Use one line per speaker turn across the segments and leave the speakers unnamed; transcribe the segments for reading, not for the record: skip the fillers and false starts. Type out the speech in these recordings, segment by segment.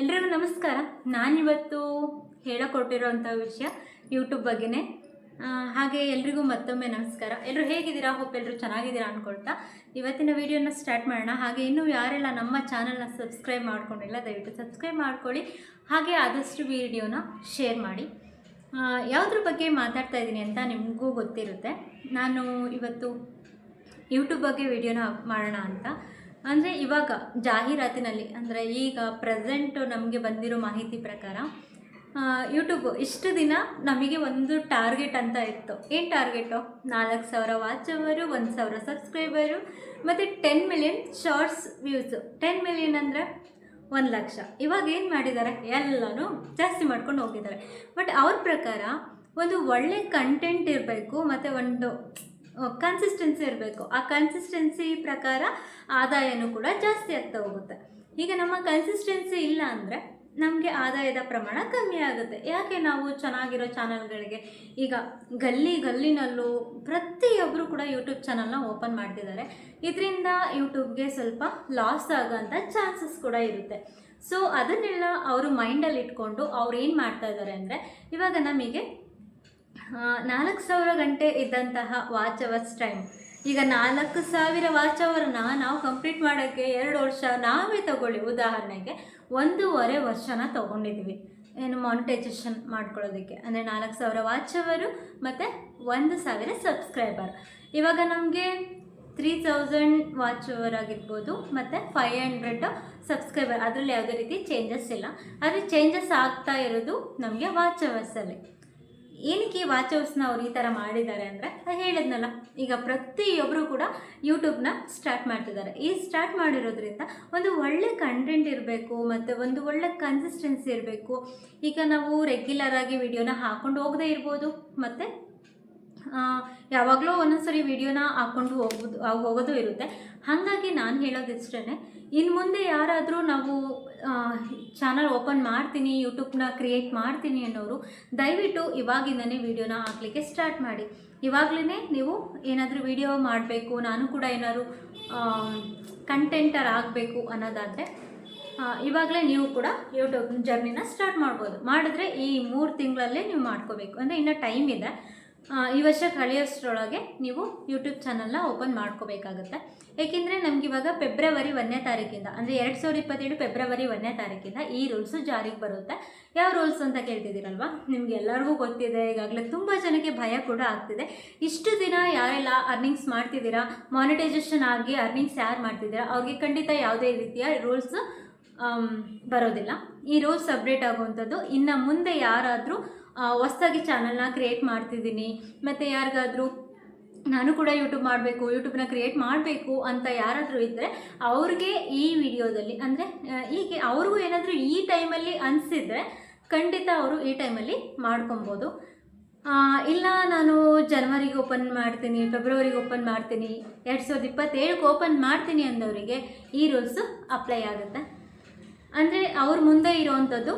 ಎಲ್ರಿಗೂ ನಮಸ್ಕಾರ. ನಾನಿವತ್ತು ಹೇಳಕೊಟ್ಟಿರೋಂಥ ವಿಷಯ ಯೂಟ್ಯೂಬ್ ಬಗ್ಗೆನೇ. ಹಾಗೆ ಎಲ್ರಿಗೂ ಮತ್ತೊಮ್ಮೆ ನಮಸ್ಕಾರ. ಎಲ್ಲರೂ ಹೇಗಿದ್ದೀರಾ? ಹೋಪ್ ಎಲ್ಲರೂ ಚೆನ್ನಾಗಿದ್ದೀರಾ ಅಂದ್ಕೊಳ್ತಾ ಇವತ್ತಿನ ವಿಡಿಯೋನ ಸ್ಟಾರ್ಟ್ ಮಾಡೋಣ. ಹಾಗೆ ಇನ್ನೂ ಯಾರೆಲ್ಲ ನಮ್ಮ ಚಾನಲ್ನ ಸಬ್ಸ್ಕ್ರೈಬ್ ಮಾಡ್ಕೊಂಡಿಲ್ಲ ದಯವಿಟ್ಟು ಸಬ್ಸ್ಕ್ರೈಬ್ ಮಾಡ್ಕೊಳ್ಳಿ. ಹಾಗೆ ಆದಷ್ಟು ವಿಡಿಯೋನ ಶೇರ್ ಮಾಡಿ. ಯಾವುದ್ರ ಬಗ್ಗೆ ಮಾತಾಡ್ತಾ ಇದ್ದೀನಿ ಅಂತ ನಿಮಗೂ ಗೊತ್ತಿರುತ್ತೆ. ನಾನು ಇವತ್ತು ಯೂಟ್ಯೂಬ್ ಬಗ್ಗೆ ವಿಡಿಯೋನ ಮಾಡೋಣ ಅಂತ ಅಂದರೆ ಇವಾಗ ಜಾಹೀರಾತಿನಲ್ಲಿ ಅಂದರೆ ಈಗ ಪ್ರೆಸೆಂಟು ನಮಗೆ ಬಂದಿರೋ ಮಾಹಿತಿ ಪ್ರಕಾರ ಯೂಟ್ಯೂಬ್ ಇಷ್ಟು ದಿನ ನಮಗೆ ಒಂದು ಟಾರ್ಗೆಟ್ ಅಂತ ಇತ್ತು. ಏನು ಟಾರ್ಗೆಟು? 4,000 ವಾಚ್ ಅವರು, 1,000 ಸಬ್ಸ್ಕ್ರೈಬರು ಮತ್ತು 10 ಮಿಲಿಯನ್ ಶಾರ್ಟ್ಸ್ ವ್ಯೂಸು. 10 ಮಿಲಿಯನ್ ಅಂದರೆ 1 ಲಕ್ಷ. ಇವಾಗ ಏನು ಮಾಡಿದ್ದಾರೆ? ಎಲ್ಲನೂ ಜಾಸ್ತಿ ಮಾಡ್ಕೊಂಡು ಹೋಗಿದ್ದಾರೆ. ಬಟ್ ಅವ್ರ ಪ್ರಕಾರ ಒಂದು ಒಳ್ಳೆ ಕಂಟೆಂಟ್ ಇರಬೇಕು ಮತ್ತು ಒಂದು ಕನ್ಸಿಸ್ಟೆನ್ಸಿ ಇರಬೇಕು. ಆ ಕನ್ಸಿಸ್ಟೆನ್ಸಿ ಪ್ರಕಾರ ಆದಾಯನೂ ಕೂಡ ಜಾಸ್ತಿ ಆಗ್ತಾ ಹೋಗುತ್ತೆ. ಈಗ ನಮ್ಮ ಕನ್ಸಿಸ್ಟೆನ್ಸಿ ಇಲ್ಲ ಅಂದರೆ ನಮಗೆ ಆದಾಯದ ಪ್ರಮಾಣ ಕಮ್ಮಿ ಆಗುತ್ತೆ. ಯಾಕೆ ನಾವು ಚೆನ್ನಾಗಿರೋ ಚಾನಲ್ಗಳಿಗೆ ಈಗ ಗಲ್ಲಿನಲ್ಲೂ ಪ್ರತಿಯೊಬ್ಬರು ಕೂಡ ಯೂಟ್ಯೂಬ್ ಚಾನಲ್ನ ಓಪನ್ ಮಾಡ್ತಿದ್ದಾರೆ. ಇದರಿಂದ ಯೂಟ್ಯೂಬ್ಗೆ ಸ್ವಲ್ಪ ಲಾಸ್ ಆಗೋಂಥ ಚಾನ್ಸಸ್ ಕೂಡ ಇರುತ್ತೆ. ಸೊ ಅದನ್ನೆಲ್ಲ ಅವರು ಮೈಂಡಲ್ಲಿ ಇಟ್ಕೊಂಡು ಅವ್ರು ಏನು ಮಾಡ್ತಾ ಇದ್ದಾರೆ ಅಂದರೆ ಇವಾಗ ನಮಗೆ 4,000 ಗಂಟೆ ಇದ್ದಂತಹ ವಾಚ್ ಅವರ್ಸ್ ಟೈಮ್ ಈಗ 4,000 ವಾಚ್ ಅವರ್ನ ನಾವು ಕಂಪ್ಲೀಟ್ ಮಾಡೋಕ್ಕೆ 2 ವರ್ಷ ನಾವೇ ತಗೊಳ್ಳಿ. ಉದಾಹರಣೆಗೆ 1.5 ವರ್ಷನ ತೊಗೊಂಡಿದ್ದೀವಿ ಏನು ಮಾನಿಟೈಸೇಷನ್ ಮಾಡ್ಕೊಳ್ಳೋದಕ್ಕೆ. ಅಂದರೆ 4,000 ವಾಚ್ ಅವರು ಮತ್ತು 1,000 ಸಬ್ಸ್ಕ್ರೈಬರ್. ಇವಾಗ ನಮಗೆ 3,000 ವಾಚ್ ಅವರ್ ಆಗಿರ್ಬೋದು ಮತ್ತು 500 ಸಬ್ಸ್ಕ್ರೈಬರ್. ಅದರಲ್ಲಿ ಯಾವುದೇ ರೀತಿ ಚೇಂಜಸ್ ಇಲ್ಲ. ಆದರೆ ಚೇಂಜಸ್ ಆಗ್ತಾ ಇರೋದು ನಮಗೆ ವಾಚ್ ಅವರ್ಸಲ್ಲಿ. ಏನಕ್ಕೆ ಈ ವಾಚ್ ಅವರ್ಸ್ನ ಅವ್ರು ಈ ಥರ ಮಾಡಿದ್ದಾರೆ ಅಂದರೆ ಹೇಳಿದ್ನಲ್ಲ, ಈಗ ಪ್ರತಿಯೊಬ್ಬರು ಕೂಡ ಯೂಟ್ಯೂಬ್ನ ಸ್ಟಾರ್ಟ್ ಮಾಡ್ತಿದ್ದಾರೆ. ಈ ಸ್ಟಾರ್ಟ್ ಮಾಡಿರೋದ್ರಿಂದ ಒಂದು ಒಳ್ಳೆ ಕಂಟೆಂಟ್ ಇರಬೇಕು ಮತ್ತು ಒಂದು ಒಳ್ಳೆ ಕನ್ಸಿಸ್ಟೆನ್ಸಿ ಇರಬೇಕು. ಈಗ ನಾವು ರೆಗ್ಯುಲರಾಗಿ ವಿಡಿಯೋನ ಹಾಕ್ಕೊಂಡು ಹೋಗದೇ ಇರ್ಬೋದು ಮತ್ತು ಯಾವಾಗಲೂ ಒಂದೊಂದ್ಸರಿ ವಿಡಿಯೋನ ಹಾಕ್ಕೊಂಡು ಹೋಗೋದು ಇರುತ್ತೆ. ಹಾಗಾಗಿ ನಾನು ಹೇಳೋದಿಷ್ಟೇ, ಇನ್ನು ಮುಂದೆ ಯಾರಾದರೂ ನಾವು ಚಾನಲ್ ಓಪನ್ ಮಾಡ್ತೀನಿ, ಯೂಟ್ಯೂಬ್ನ ಕ್ರಿಯೇಟ್ ಮಾಡ್ತೀನಿ ಅನ್ನೋರು ದಯವಿಟ್ಟು ಇವಾಗಿಂದನೇ ವಿಡಿಯೋನ ಹಾಕಲಿಕ್ಕೆ ಸ್ಟಾರ್ಟ್ ಮಾಡಿ. ಇವಾಗಲೇ ನೀವು ಏನಾದರೂ ವಿಡಿಯೋ ಮಾಡಬೇಕು, ನಾನು ಕೂಡ ಏನಾದರೂ ಕಂಟೆಂಟರ್ ಆಗಬೇಕು ಅನ್ನೋದಾದರೆ ಇವಾಗಲೇ ನೀವು ಕೂಡ ಯೂಟ್ಯೂಬ್ ಜರ್ನಿನ ಸ್ಟಾರ್ಟ್ ಮಾಡ್ಬೋದು. ಮಾಡಿದ್ರೆ ಈ 3 ತಿಂಗಳಲ್ಲೇ ನೀವು ಮಾಡ್ಕೋಬೇಕು. ಅಂದರೆ ಇನ್ನೂ ಟೈಮ್ ಇದೆ. ಈ ವರ್ಷ ಕಳೆಯೋಷ್ಟರೊಳಗೆ ನೀವು ಯೂಟ್ಯೂಬ್ ಚಾನಲ್ನ ಓಪನ್ ಮಾಡ್ಕೋಬೇಕಾಗುತ್ತೆ. ಏಕೆಂದರೆ ನಮಗಿವಾಗ ಫೆಬ್ರವರಿ 1ನೇ ತಾರೀಕಿಂದ ಅಂದರೆ 2027 ಫೆಬ್ರವರಿ 1ನೇ ತಾರೀಕಿಂದ ಈ ರೂಲ್ಸು ಜಾರಿಗೆ ಬರುತ್ತೆ. ಯಾವ ರೂಲ್ಸ್ ಅಂತ ಕೇಳ್ತಿದ್ದೀರಲ್ವ? ನಿಮ್ಗೆ ಎಲ್ಲರಿಗೂ ಗೊತ್ತಿದೆ. ಈಗಾಗಲೇ ತುಂಬ ಜನಕ್ಕೆ ಭಯ ಕೂಡ ಆಗ್ತಿದೆ. ಇಷ್ಟು ದಿನ ಯಾರೆಲ್ಲ ಅರ್ನಿಂಗ್ಸ್ ಮಾಡ್ತಿದ್ದೀರಾ, ಮಾನಿಟೈಸೇಷನ್ ಆಗಿ ಅರ್ನಿಂಗ್ಸ್ ಯಾರು ಮಾಡ್ತಿದ್ದೀರಾ ಅವ್ರಿಗೆ ಖಂಡಿತ ಯಾವುದೇ ರೀತಿಯ ರೂಲ್ಸು ಬರೋದಿಲ್ಲ. ಈ ರೂಲ್ಸ್ ಅಪ್ಡೇಟ್ ಆಗುವಂಥದ್ದು ಇನ್ನು ಮುಂದೆ ಯಾರಾದರೂ ಹೊಸದಾಗಿ ಚಾನಲ್ನ ಕ್ರಿಯೇಟ್ ಮಾಡ್ತಿದ್ದೀನಿ ಮತ್ತು ಯಾರಿಗಾದರೂ ನಾನು ಕೂಡ ಯೂಟ್ಯೂಬ್ನ ಕ್ರಿಯೇಟ್ ಮಾಡಬೇಕು ಅಂತ ಯಾರಾದರೂ ಇದ್ದರೆ ಅವ್ರಿಗೆ ಈ ವಿಡಿಯೋದಲ್ಲಿ ಅಂದರೆ ಈಗ ಅವ್ರಿಗೂ ಏನಾದರೂ ಈ ಟೈಮಲ್ಲಿ ಅನಿಸಿದರೆ ಖಂಡಿತ ಅವರು ಈ ಟೈಮಲ್ಲಿ ಮಾಡ್ಕೊಬೋದು. ಇಲ್ಲ ನಾನು ಜನವರಿಗೆ ಓಪನ್ ಮಾಡ್ತೀನಿ, ಫೆಬ್ರವರಿಗೆ ಓಪನ್ ಮಾಡ್ತೀನಿ, 2027ಕ್ಕೆ ಓಪನ್ ಮಾಡ್ತೀನಿ ಅಂದವರಿಗೆ ಈ ರೂಲ್ಸು ಅಪ್ಲೈ ಆಗುತ್ತೆ. ಅಂದರೆ ಅವ್ರ ಮುಂದೆ ಇರೋವಂಥದ್ದು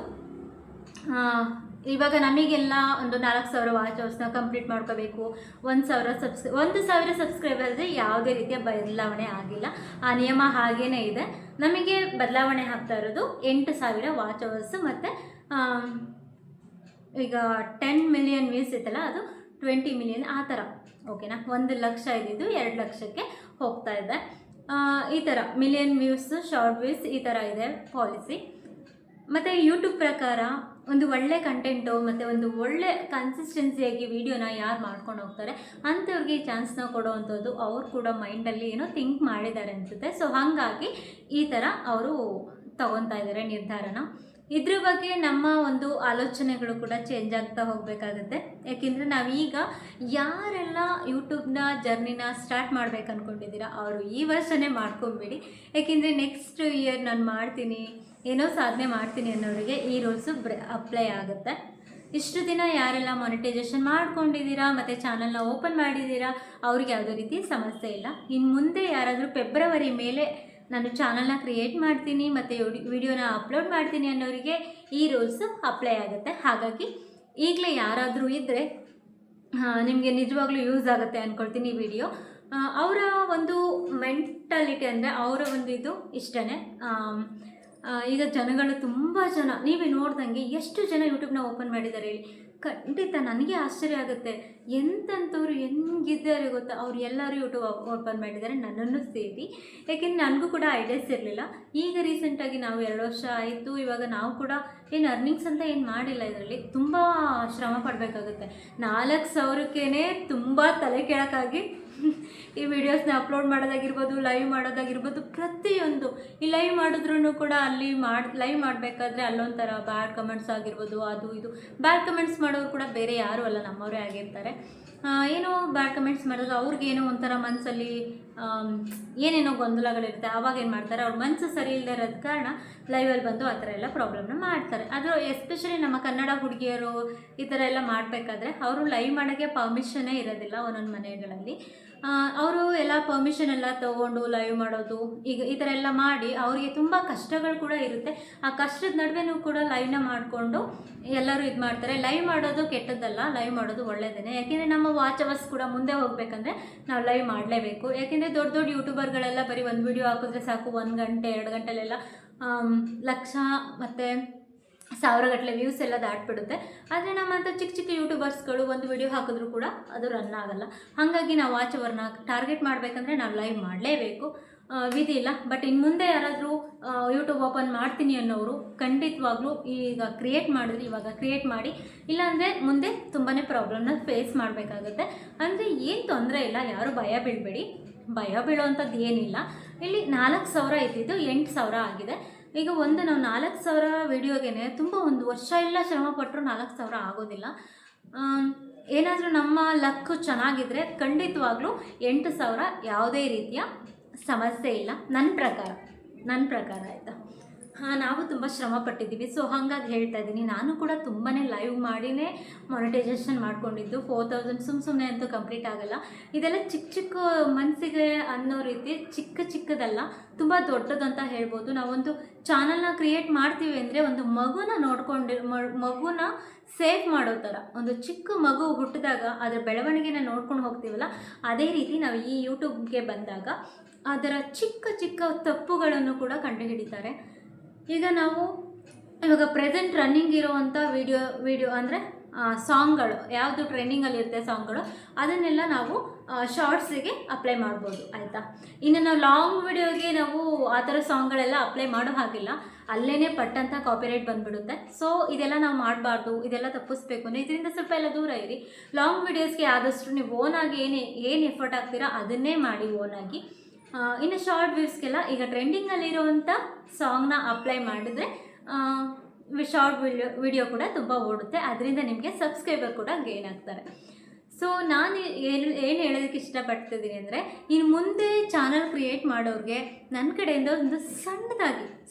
ಇವಾಗ ನಮಗೆಲ್ಲ ಒಂದು 4,000 ವಾಚ್ ಅವರ್ಸ್ನ ಕಂಪ್ಲೀಟ್ ಮಾಡ್ಕೋಬೇಕು. 1,000 ಸಬ್ಸ್ಕ್ರೈಬರ್ಸ್ ಯಾವುದೇ ರೀತಿಯ ಬದಲಾವಣೆ ಆಗಿಲ್ಲ. ಆ ನಿಯಮ ಹಾಗೇ ಇದೆ. ನಮಗೆ ಬದಲಾವಣೆ ಆಗ್ತಾ ಇರೋದು 8,000 ವಾಚ್ ಅವರ್ಸು ಮತ್ತು ಈಗ 10 ಮಿಲಿಯನ್ ವ್ಯೂಸ್ ಇತ್ತಲ್ಲ ಅದು 20 ಮಿಲಿಯನ್ ಆ ಥರ. ಓಕೆನಾ? 1 ಲಕ್ಷ ಇದ್ದಿದ್ದು 2 ಲಕ್ಷಕ್ಕೆ ಹೋಗ್ತಾ ಇದೆ. ಈ ಥರ ಮಿಲಿಯನ್ ವ್ಯೂಸ್, ಶಾರ್ಟ್ ವ್ಯೂಸ್ ಈ ಥರ ಇದೆ ಪಾಲಿಸಿ. ಮತ್ತು ಯೂಟ್ಯೂಬ್ ಪ್ರಕಾರ ಒಂದು ಒಳ್ಳೆ ಕಂಟೆಂಟು ಮತ್ತು ಒಂದು ಒಳ್ಳೆ ಕನ್ಸಿಸ್ಟೆನ್ಸಿಯಾಗಿ ವಿಡಿಯೋನ ಯಾರು ಮಾಡ್ಕೊಂಡು ಹೋಗ್ತಾರೆ ಅಂಥವ್ರಿಗೆ ಈ ಚಾನ್ಸ್ನ ಕೊಡೋವಂಥದ್ದು ಅವ್ರು ಕೂಡ ಮೈಂಡಲ್ಲಿ ಏನೋ ಥಿಂಕ್ ಮಾಡಿದ್ದಾರೆ ಅನಿಸುತ್ತೆ. ಸೊ ಹಾಗಾಗಿ ಈ ಥರ ಅವರು ತಗೊತಾ ಇದ್ದಾರೆ ನಿರ್ಧಾರನ. ಇದ್ರ ಬಗ್ಗೆ ನಮ್ಮ ಒಂದು ಆಲೋಚನೆಗಳು ಕೂಡ ಚೇಂಜ್ ಆಗ್ತಾ ಹೋಗಬೇಕಾಗುತ್ತೆ. ಯಾಕೆಂದರೆ ನಾವೀಗ ಯಾರೆಲ್ಲ ಯೂಟ್ಯೂಬ್ನ ಜರ್ನಿನ ಸ್ಟಾರ್ಟ್ ಮಾಡ್ಬೇಕು ಅಂದ್ಕೊಂಡಿದ್ದೀರಾ ಅವರು ಈ ವರ್ಷನೇ ಮಾಡ್ಕೊಂಬಿಡಿ. ಯಾಕೆಂದರೆ ನೆಕ್ಸ್ಟ್ ಇಯರ್ ನಾನು ಮಾಡ್ತೀನಿ, ಏನೋ ಸಾಧನೆ ಮಾಡ್ತೀನಿ ಅನ್ನೋರಿಗೆ ಈ ರೂಲ್ಸು ಅಪ್ಲೈ ಆಗುತ್ತೆ. ಇಷ್ಟು ದಿನ ಯಾರೆಲ್ಲ ಮಾನಿಟೈಸೇಷನ್ ಮಾಡ್ಕೊಂಡಿದ್ದೀರಾ ಮತ್ತು ಚಾನಲ್ನ ಓಪನ್ ಮಾಡಿದ್ದೀರಾ ಅವ್ರಿಗೆ ಯಾವುದೇ ರೀತಿ ಸಮಸ್ಯೆ ಇಲ್ಲ. ಇನ್ನು ಮುಂದೆ ಯಾರಾದರೂ ಫೆಬ್ರವರಿ ಮೇಲೆ ನಾನು ಚಾನಲ್ನ ಕ್ರಿಯೇಟ್ ಮಾಡ್ತೀನಿ ಮತ್ತು ವಿಡಿಯೋನ ಅಪ್ಲೋಡ್ ಮಾಡ್ತೀನಿ ಅನ್ನೋರಿಗೆ ಈ ರೂಲ್ಸು ಅಪ್ಲೈ ಆಗುತ್ತೆ. ಹಾಗಾಗಿ ಈಗಲೇ ಯಾರಾದರೂ ಇದ್ದರೆ ನಿಮಗೆ ನಿಜವಾಗ್ಲೂ ಯೂಸ್ ಆಗುತ್ತೆ ಅಂದ್ಕೊಳ್ತೀನಿ ಈ ವಿಡಿಯೋ. ಅವರ ಒಂದು ಮೆಂಟಾಲಿಟಿ ಅಂದರೆ ಅವರ ಒಂದು ಇದು ಇಷ್ಟೇ. ಈಗ ಜನಗಳು ತುಂಬ ಜನ ನೀವೇ ನೋಡ್ದಂಗೆ ಎಷ್ಟು ಜನ ಯೂಟ್ಯೂಬ್ನ ಓಪನ್ ಮಾಡಿದ್ದಾರೆ ಹೇಳಿ. ಖಂಡಿತ ನನಗೆ ಆಶ್ಚರ್ಯ ಆಗುತ್ತೆ, ಎಂತೆಂಥವ್ರು ಹೆಂಗಿದ್ದಾರೆ ಗೊತ್ತಾ. ಅವ್ರು ಎಲ್ಲರೂ ಯೂಟ್ಯೂಬ್ ಓಪನ್ ಮಾಡಿದ್ದಾರೆ, ನನ್ನನ್ನು ಸೇರಿ. ಯಾಕೆಂದರೆ ನನಗೂ ಕೂಡ ಐಡಿಯಾಸ್ ಇರಲಿಲ್ಲ. ಈಗ ರೀಸೆಂಟಾಗಿ ನಾವು 2 ವರ್ಷ ಆಯಿತು. ಇವಾಗ ನಾವು ಕೂಡ ಏನು ಅರ್ನಿಂಗ್ಸ್ ಅಂತ ಏನು ಮಾಡಿಲ್ಲ. ಇದರಲ್ಲಿ ತುಂಬ ಶ್ರಮ ಪಡಬೇಕಾಗುತ್ತೆ. 4,000ಕ್ಕೇ ತುಂಬ ತಲೆ ಕೆಳಕಾಗಿ ಈ ವಿಡಿಯೋಸ್ನ ಅಪ್ಲೋಡ್ ಮಾಡೋದಾಗಿರ್ಬೋದು, ಲೈವ್ ಮಾಡೋದಾಗಿರ್ಬೋದು, ಪ್ರತಿಯೊಂದು. ಈ ಲೈವ್ ಮಾಡಿದ್ರೂ ಕೂಡ ಅಲ್ಲಿ ಲೈವ್ ಮಾಡಬೇಕಾದ್ರೆ ಅಲ್ಲೊಂಥರ ಬ್ಯಾಡ್ ಕಮೆಂಟ್ಸ್ ಆಗಿರ್ಬೋದು, ಅದು ಇದು. ಬ್ಯಾಡ್ ಕಮೆಂಟ್ಸ್ ಮಾಡೋರು ಕೂಡ ಬೇರೆ ಯಾರೂ ಅಲ್ಲ, ನಮ್ಮವರೇ ಆಗಿರ್ತಾರೆ. ಏನೋ ಬ್ಯಾಡ್ ಕಮೆಂಟ್ಸ್ ಮಾಡಿದಾಗ ಅವ್ರಿಗೇನೋ ಒಂಥರ ಮನಸ್ಸಲ್ಲಿ ಏನೇನೋ ಗೊಂದಲಗಳಿರುತ್ತೆ. ಆವಾಗ ಏನು ಮಾಡ್ತಾರೆ, ಅವ್ರ ಮನಸ್ಸು ಸರಿ ಇಲ್ಲದೆ ಇರೋದ ಕಾರಣ ಲೈವಲ್ಲಿ ಬಂದು ಆ ಥರ ಎಲ್ಲ ಪ್ರಾಬ್ಲಮ್ನ ಮಾಡ್ತಾರೆ. ಅದು ಎಸ್ಪೆಷಲಿ ನಮ್ಮ ಕನ್ನಡ ಹುಡುಗಿಯರು ಈ ಥರ ಎಲ್ಲ ಮಾಡಬೇಕಾದ್ರೆ ಅವರು ಲೈವ್ ಮಾಡೋಕ್ಕೆ ಪರ್ಮಿಷನ್ನೇ ಇರೋದಿಲ್ಲ ಒಂದೊಂದು ಮನೆಗಳಲ್ಲಿ. ಅವರು ಎಲ್ಲ ಪರ್ಮಿಷನ್ ಎಲ್ಲ ತೊಗೊಂಡು ಲೈವ್ ಮಾಡೋದು, ಈಗ ಈ ಥರ ಎಲ್ಲ ಮಾಡಿ ಅವರಿಗೆ ತುಂಬ ಕಷ್ಟಗಳು ಕೂಡ ಇರುತ್ತೆ. ಆ ಕಷ್ಟದ ನಡುವೆನೂ ಕೂಡ ಲೈವ್ನ ಮಾಡಿಕೊಂಡು ಎಲ್ಲರೂ ಇದು ಮಾಡ್ತಾರೆ. ಲೈವ್ ಮಾಡೋದು ಕೆಟ್ಟದ್ದಲ್ಲ, ಲೈವ್ ಮಾಡೋದು ಒಳ್ಳೆಯದೇ. ಯಾಕೆಂದರೆ ನಮ್ಮ ವಾಚ್ ಅವರ್ಸ್ ಕೂಡ ಮುಂದೆ ಹೋಗಬೇಕಂದ್ರೆ ನಾವು ಲೈವ್ ಮಾಡಲೇಬೇಕು. ಯಾಕೆಂದರೆ ದೊಡ್ಡ ದೊಡ್ಡ ಯೂಟ್ಯೂಬರ್ಗಳೆಲ್ಲ ಬರೀ ಒಂದು ವಿಡಿಯೋ ಹಾಕಿದ್ರೆ ಸಾಕು, 1 ಗಂಟೆ 2 ಗಂಟೆಲೆಲ್ಲ ಲಕ್ಷ ಮತ್ತು 1000ಗಟ್ಟಲೆ ವ್ಯೂಸ್ ಎಲ್ಲ ದಾಟ್ಬಿಡುತ್ತೆ. ಆದರೆ ನಮ್ಮಂಥ ಚಿಕ್ಕ ಚಿಕ್ಕ ಯೂಟ್ಯೂಬರ್ಸ್ಗಳು ಒಂದು ವಿಡಿಯೋ ಹಾಕಿದ್ರೂ ಕೂಡ ಅದು ರನ್ ಆಗೋಲ್ಲ. ಹಾಗಾಗಿ ನಾವು ವಾಚ್ ಅವರ್ನ ಟಾರ್ಗೆಟ್ ಮಾಡಬೇಕಂದ್ರೆ ನಾವು ಲೈವ್ ಮಾಡಲೇಬೇಕು, ವಿಧಿ ಇಲ್ಲ. ಬಟ್ ಇನ್ನು ಮುಂದೆ ಯಾರಾದರೂ ಯೂಟ್ಯೂಬ್ ಓಪನ್ ಮಾಡ್ತೀನಿ ಅನ್ನೋರು ಖಂಡಿತವಾಗ್ಲೂ ಈಗ ಕ್ರಿಯೇಟ್ ಮಾಡಿದ್ರೆ ಇವಾಗ ಕ್ರಿಯೇಟ್ ಮಾಡಿ, ಇಲ್ಲಾಂದರೆ ಮುಂದೆ ತುಂಬಾ ಪ್ರಾಬ್ಲಮ್ನ ಫೇಸ್ ಮಾಡಬೇಕಾಗುತ್ತೆ. ಅಂದರೆ ಏನು ತೊಂದರೆ ಇಲ್ಲ, ಯಾರೂ ಭಯ ಬೀಳಬೇಡಿ. ಭಯ ಬೀಳೋವಂಥದ್ದು ಏನಿಲ್ಲ. ಇಲ್ಲಿ 4,000 ಇದ್ದಿದ್ದು 8,000 ಆಗಿದೆ. ಈಗ ನಾವು 4,000 ವಿಡಿಯೋಗೆ ತುಂಬ 1 ವರ್ಷ ಎಲ್ಲ ಶ್ರಮಪಟ್ಟರು 4,000 ಆಗೋದಿಲ್ಲ. ಏನಾದರೂ ನಮ್ಮ ಲಕ್ಕು ಚೆನ್ನಾಗಿದ್ದರೆ ಖಂಡಿತವಾಗ್ಲೂ 8,000 ಯಾವುದೇ ರೀತಿಯ ಸಮಸ್ಯೆ ಇಲ್ಲ, ನನ್ನ ಪ್ರಕಾರ ಆಯಿತಾ. ನಾವು ತುಂಬ ಶ್ರಮ ಪಟ್ಟಿದ್ದೀವಿ. ಸೊ ಹಾಗಾಗಿ ಹೇಳ್ತಾ ಇದ್ದೀನಿ, ನಾನು ಕೂಡ ತುಂಬಾ ಲೈವ್ ಮಾಡಿನೇ ಮಾನಿಟೈಸೇಷನ್ ಮಾಡ್ಕೊಂಡಿದ್ದು. 4,000 ಸುಮ್ಮನೆ ಅಂತೂ ಕಂಪ್ಲೀಟ್ ಆಗೋಲ್ಲ. ಇದೆಲ್ಲ ಚಿಕ್ಕ ಚಿಕ್ಕ ಮನಸ್ಸಿಗೆ ಅನ್ನೋ ರೀತಿ ಚಿಕ್ಕದಲ್ಲ, ತುಂಬ ದೊಡ್ಡದಂತ ಹೇಳ್ಬೋದು. ನಾವೊಂದು ಚಾನಲ್ನ ಕ್ರಿಯೇಟ್ ಮಾಡ್ತೀವಿ ಅಂದರೆ ಒಂದು ಮಗುನ ಮಗುನ ಸೇಫ್ ಮಾಡೋ ಥರ. ಒಂದು ಚಿಕ್ಕ ಮಗು ಹುಟ್ಟಿದಾಗ ಅದರ ಬೆಳವಣಿಗೆನ ನೋಡ್ಕೊಂಡು ಹೋಗ್ತೀವಲ್ಲ, ಅದೇ ರೀತಿ ನಾವು ಈ ಯೂಟ್ಯೂಬ್ಗೆ ಬಂದಾಗ ಅದರ ಚಿಕ್ಕ ತಪ್ಪುಗಳನ್ನು ಕೂಡ ಕಂಡುಹಿಡಿತಾರೆ. ಈಗ ನಾವು ಇವಾಗ ಪ್ರೆಸೆಂಟ್ ರನ್ನಿಂಗ್ ಇರೋವಂಥ ವಿಡಿಯೋ ಅಂದರೆ ಸಾಂಗ್ಗಳು ಯಾವುದು ಟ್ರೆಂಡಿಂಗಲ್ಲಿರುತ್ತೆ ಸಾಂಗ್ಗಳು, ಅದನ್ನೆಲ್ಲ ನಾವು ಶಾರ್ಟ್ಸಿಗೆ ಅಪ್ಲೈ ಮಾಡ್ಬೋದು ಆಯಿತಾ. ಇನ್ನು ನಾವು ಲಾಂಗ್ ವಿಡಿಯೋಗೆ ನಾವು ಆ ಥರ ಸಾಂಗ್ಗಳೆಲ್ಲ ಅಪ್ಲೈ ಮಾಡೋ ಹಾಗಿಲ್ಲ, ಅಲ್ಲೇ ಪಟ್ಟಂಥ ಕಾಪಿರೈಟ್ ಬಂದುಬಿಡುತ್ತೆ. ಸೊ ಇದೆಲ್ಲ ನಾವು ಮಾಡಬಾರ್ದು, ಇದೆಲ್ಲ ತಪ್ಪಿಸ್ಬೇಕು ಅಂದರೆ ಇದರಿಂದ ಸ್ವಲ್ಪ ಎಲ್ಲ ದೂರ ಇರಿ. ಲಾಂಗ್ ವಿಡಿಯೋಸ್ಗೆ ಆದಷ್ಟು ನೀವು ಓನಾಗಿ ಏನು ಎಫರ್ಟ್ ಹಾಕ್ತೀರಾ ಅದನ್ನೇ ಮಾಡಿ ಓನಾಗಿ. ಇನ್ನು ಶಾರ್ಟ್ ವ್ಯೂಸ್ಗೆಲ್ಲ ಈಗ ಟ್ರೆಂಡಿಂಗಲ್ಲಿರುವಂಥ ಸಾಂಗ್ನ ಅಪ್ಲೈ ಮಾಡಿದರೆ ಶಾರ್ಟ್ ವಿಡಿಯೋ ಕೂಡ ತುಂಬ ಓಡುತ್ತೆ. ಅದರಿಂದ ನಿಮಗೆ ಸಬ್ಸ್ಕ್ರೈಬರ್ ಕೂಡ ಗೇನ್ ಆಗ್ತಾರೆ. ಸೊ ನಾನು ಏನು ಹೇಳೋದಕ್ಕೆ ಇಷ್ಟಪಡ್ತಿದ್ದೀನಿ ಅಂದರೆ, ಇನ್ನು ಮುಂದೆ ಚಾನಲ್ ಕ್ರಿಯೇಟ್ ಮಾಡೋರಿಗೆ ನನ್ನ ಕಡೆಯಿಂದ ಒಂದು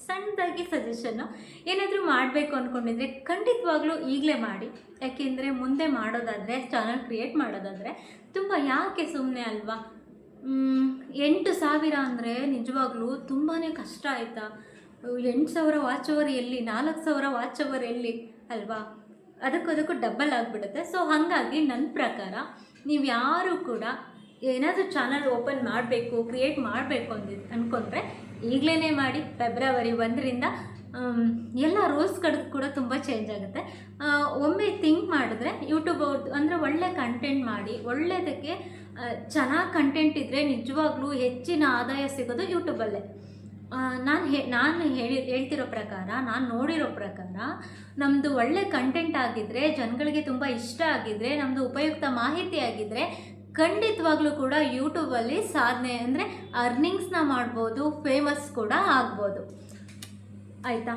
ಸಣ್ಣದಾಗಿ ಸಜೆಷನ್ನು, ಏನಾದರೂ ಮಾಡಬೇಕು ಅಂದ್ಕೊಂಡಿದ್ರೆ ಖಂಡಿತವಾಗ್ಲೂ ಈಗಲೇ ಮಾಡಿ. ಯಾಕೆಂದರೆ ಮುಂದೆ ಮಾಡೋದಾದರೆ, ಚಾನಲ್ ಕ್ರಿಯೇಟ್ ಮಾಡೋದಾದರೆ ತುಂಬ ಯಾಕೆ ಸುಮ್ಮನೆ ಅಲ್ವಾ. 8,000 ಅಂದರೆ ನಿಜವಾಗ್ಲೂ ತುಂಬಾ ಕಷ್ಟ ಆಯಿತಾ. 8,000 ವಾಚ್ ಅವರ್ ಎಲ್ಲಿ, 4,000 ವಾಚ್ ಅವರ್ ಎಲ್ಲಿ ಅಲ್ವಾ. ಅದಕ್ಕೂ ಡಬಲ್ ಆಗಿಬಿಡುತ್ತೆ. ಸೊ ಹಾಗಾಗಿ ನನ್ನ ಪ್ರಕಾರ ನೀವು ಯಾರು ಕೂಡ ಏನಾದರೂ ಚಾನಲ್ ಓಪನ್ ಮಾಡಬೇಕು, ಕ್ರಿಯೇಟ್ ಮಾಡಬೇಕು ಅಂದ್ಕೊಂಡ್ರೆ ಈಗಲೇ ಮಾಡಿ. ಫೆಬ್ರವರಿ 1ರಿಂದ ಎಲ್ಲ ರೂಲ್ಸ್ಗಳು ಕೂಡ ತುಂಬ ಚೇಂಜ್ ಆಗುತ್ತೆ. ಒಮ್ಮೆ ಥಿಂಕ್ ಮಾಡಿದ್ರೆ ಯೂಟ್ಯೂಬ್ ಅಂದರೆ ಒಳ್ಳೆ ಕಂಟೆಂಟ್ ಮಾಡಿ, ಒಳ್ಳೆಯದಕ್ಕೆ ಚೆನ್ನಾಗಿ ಕಂಟೆಂಟ್ ಇದ್ದರೆ ನಿಜವಾಗ್ಲೂ ಹೆಚ್ಚಿನ ಆದಾಯ ಸಿಗೋದು ಯೂಟ್ಯೂಬಲ್ಲೇ. ನಾನು ಹೇಳ್ತಿರೋ ಪ್ರಕಾರ, ನಾನು ನೋಡಿರೋ ಪ್ರಕಾರ ನಮ್ಮದು ಒಳ್ಳೆ ಕಂಟೆಂಟ್ ಆಗಿದ್ದರೆ, ಜನಗಳಿಗೆ ತುಂಬ ಇಷ್ಟ ಆಗಿದ್ದರೆ, ನಮ್ಮದು ಉಪಯುಕ್ತ ಮಾಹಿತಿ ಆಗಿದ್ದರೆ ಖಂಡಿತವಾಗ್ಲೂ ಕೂಡ ಯೂಟ್ಯೂಬಲ್ಲಿ ಸಾಧನೆ ಅಂದರೆ ಅರ್ನಿಂಗ್ಸ್ನ ಮಾಡ್ಬೋದು, ಫೇಮಸ್ ಕೂಡ ಆಗ್ಬೋದು ಆಯಿತಾ.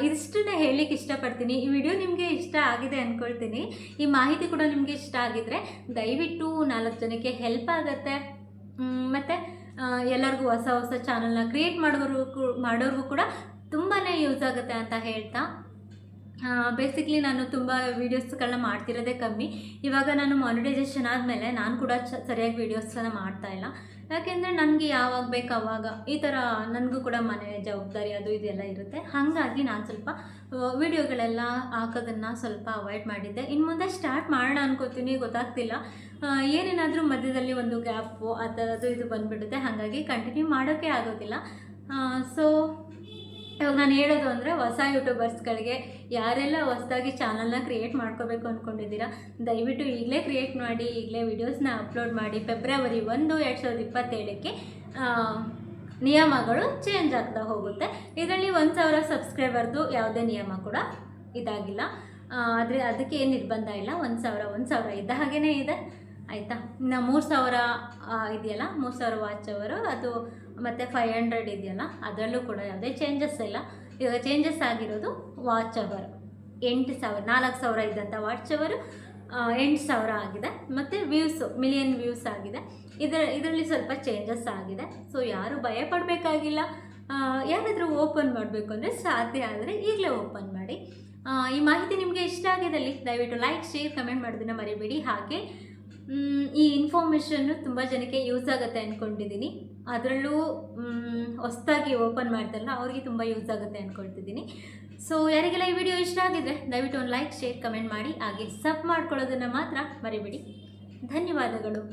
ಇಷ್ಟನ್ನೇ ಹೇಳಲಿಕ್ಕೆ ಇಷ್ಟಪಡ್ತೀನಿ. ಈ ವಿಡಿಯೋ ನಿಮಗೆ ಇಷ್ಟ ಆಗಿದೆ ಅಂದ್ಕೊಳ್ತೀನಿ. ಈ ಮಾಹಿತಿ ಕೂಡ ನಿಮಗೆ ಇಷ್ಟ ಆಗಿದ್ದರೆ ದಯವಿಟ್ಟು 4 ಜನಕ್ಕೆ ಹೆಲ್ಪ್ ಆಗುತ್ತೆ. ಮತ್ತು ಎಲ್ಲರಿಗೂ ಹೊಸ ಚಾನಲ್ನ ಕ್ರಿಯೇಟ್ ಮಾಡೋರ್ಗೂ ಕೂಡ ತುಂಬಾ ಯೂಸ್ ಆಗುತ್ತೆ ಅಂತ ಹೇಳ್ತಾ, ಬೇಸಿಕ್ಲಿ ನಾನು ತುಂಬ ವೀಡಿಯೋಸ್ಗಳನ್ನ ಮಾಡ್ತಿರೋದೇ ಕಮ್ಮಿ. ಇವಾಗ ನಾನು ಮಾನಿಟೈಸೇಷನ್ ಆದಮೇಲೆ ನಾನು ಕೂಡ ಸರಿಯಾಗಿ ವೀಡಿಯೋಸನ್ನು ಮಾಡ್ತಾಯಿಲ್ಲ. ಯಾಕೆಂದರೆ ನನಗೆ ಯಾವಾಗ ಬೇಕು ಆವಾಗ ಈ ಥರ ನನಗೂ ಕೂಡ ಮನೆ ಜವಾಬ್ದಾರಿ ಅದು ಇದೆಲ್ಲ ಇರುತ್ತೆ. ಹಾಗಾಗಿ ನಾನು ಸ್ವಲ್ಪ ವೀಡಿಯೋಗಳೆಲ್ಲ ಹಾಕೋದನ್ನು ಸ್ವಲ್ಪ ಅವಾಯ್ಡ್ ಮಾಡಿದ್ದೆ. ಇನ್ನು ಮುಂದೆ ಸ್ಟಾರ್ಟ್ ಮಾಡೋಣ ಅನ್ಕೋತೀನಿ, ಗೊತ್ತಾಗ್ತಿಲ್ಲ. ಏನೇನಾದರೂ ಮಧ್ಯದಲ್ಲಿ ಒಂದು ಗ್ಯಾಪು ಅದು ಇದು ಬಂದುಬಿಡುತ್ತೆ. ಹಾಗಾಗಿ ಕಂಟಿನ್ಯೂ ಮಾಡೋಕ್ಕೆ ಆಗೋದಿಲ್ಲ. ಸೊ ಇವಾಗ ನಾನು ಹೇಳೋದು ಅಂದರೆ ಹೊಸ ಯೂಟ್ಯೂಬರ್ಸ್ಗಳಿಗೆ ಯಾರೆಲ್ಲ ಹೊಸದಾಗಿ ಚಾನಲ್ನ ಕ್ರಿಯೇಟ್ ಮಾಡ್ಕೋಬೇಕು ಅಂದ್ಕೊಂಡಿದ್ದೀರಾ, ದಯವಿಟ್ಟು ಈಗಲೇ ಕ್ರಿಯೇಟ್ ಮಾಡಿ, ಈಗಲೇ ವೀಡಿಯೋಸ್ನ ಅಪ್ಲೋಡ್ ಮಾಡಿ. ಫೆಬ್ರವರಿ 1, 2027ಕ್ಕೆ ನಿಯಮಗಳು ಚೇಂಜ್ ಆಗ್ತಾ ಹೋಗುತ್ತೆ. ಇದರಲ್ಲಿ 1000 ಸಬ್ಸ್ಕ್ರೈಬರ್ದು ಯಾವುದೇ ನಿಯಮ ಕೂಡ ಇದಾಗಿಲ್ಲ, ಆದರೆ ಅದಕ್ಕೆ ಏನು ನಿರ್ಬಂಧ ಇಲ್ಲ. 1000 ಇದ್ದ ಹಾಗೇ ಇದೆ, ಆಯಿತಾ. ಇನ್ನು 3000 ಇದೆಯಲ್ಲ, 3000 ವಾಚ್ ಅವರು, ಅದು ಮತ್ತು 500 ಇದೆಯಲ್ಲ, ಅದರಲ್ಲೂ ಕೂಡ ಯಾವುದೇ ಚೇಂಜಸ್ ಇಲ್ಲ. ಇವಾಗ ಚೇಂಜಸ್ ಆಗಿರೋದು ವಾಚ್ ಅವರ್ 8000, 4000 ಇದ್ದಂಥ ವಾಚ್ ಅವರು 8000 ಆಗಿದೆ. ಮತ್ತು ವ್ಯೂಸು ಮಿಲಿಯನ್ ವ್ಯೂಸ್ ಆಗಿದೆ. ಇದರಲ್ಲಿ ಸ್ವಲ್ಪ ಚೇಂಜಸ್ ಆಗಿದೆ. ಸೊ ಯಾರು ಭಯ ಪಡಬೇಕಾಗಿಲ್ಲ. ಯಾರಾದರೂ ಓಪನ್ ಮಾಡಬೇಕು ಅಂದರೆ ಸಾಧ್ಯ ಆದರೆ ಈಗಲೇ ಓಪನ್ ಮಾಡಿ. ಈ ಮಾಹಿತಿ ನಿಮಗೆ ಇಷ್ಟ ಆಗಿದ್ದಲ್ಲಿ ದಯವಿಟ್ಟು ಲೈಕ್, ಶೇರ್, ಕಮೆಂಟ್ ಮಾಡೋದನ್ನು ಮರಿಬೇಡಿ. ಹಾಗೆ ಈ ಇನ್ಫಾರ್ಮೇಷನ್ನು ತುಂಬ ಜನಕ್ಕೆ ಯೂಸ್ ಆಗುತ್ತೆ ಅಂದ್ಕೊಂಡಿದ್ದೀನಿ. ಅದರಲ್ಲೂ ಹೊಸದಾಗಿ ಓಪನ್ ಮಾಡ್ತಾರಲ್ಲ ಅವ್ರಿಗೆ ತುಂಬ ಯೂಸ್ ಆಗುತ್ತೆ ಅಂದ್ಕೊಳ್ತಿದ್ದೀನಿ. ಸೊ ಯಾರಿಗೆಲ್ಲ ಈ ವಿಡಿಯೋ ಇಷ್ಟ ಆಗಿದ್ರೆ ದಯವಿಟ್ಟು ಒಂದು ಲೈಕ್, ಶೇರ್, ಕಮೆಂಟ್ ಮಾಡಿ. ಹಾಗೆ ಸಬ್ ಮಾಡ್ಕೊಳ್ಳೋದನ್ನು ಮಾತ್ರ ಮರಿಬೇಡಿ. ಧನ್ಯವಾದಗಳು.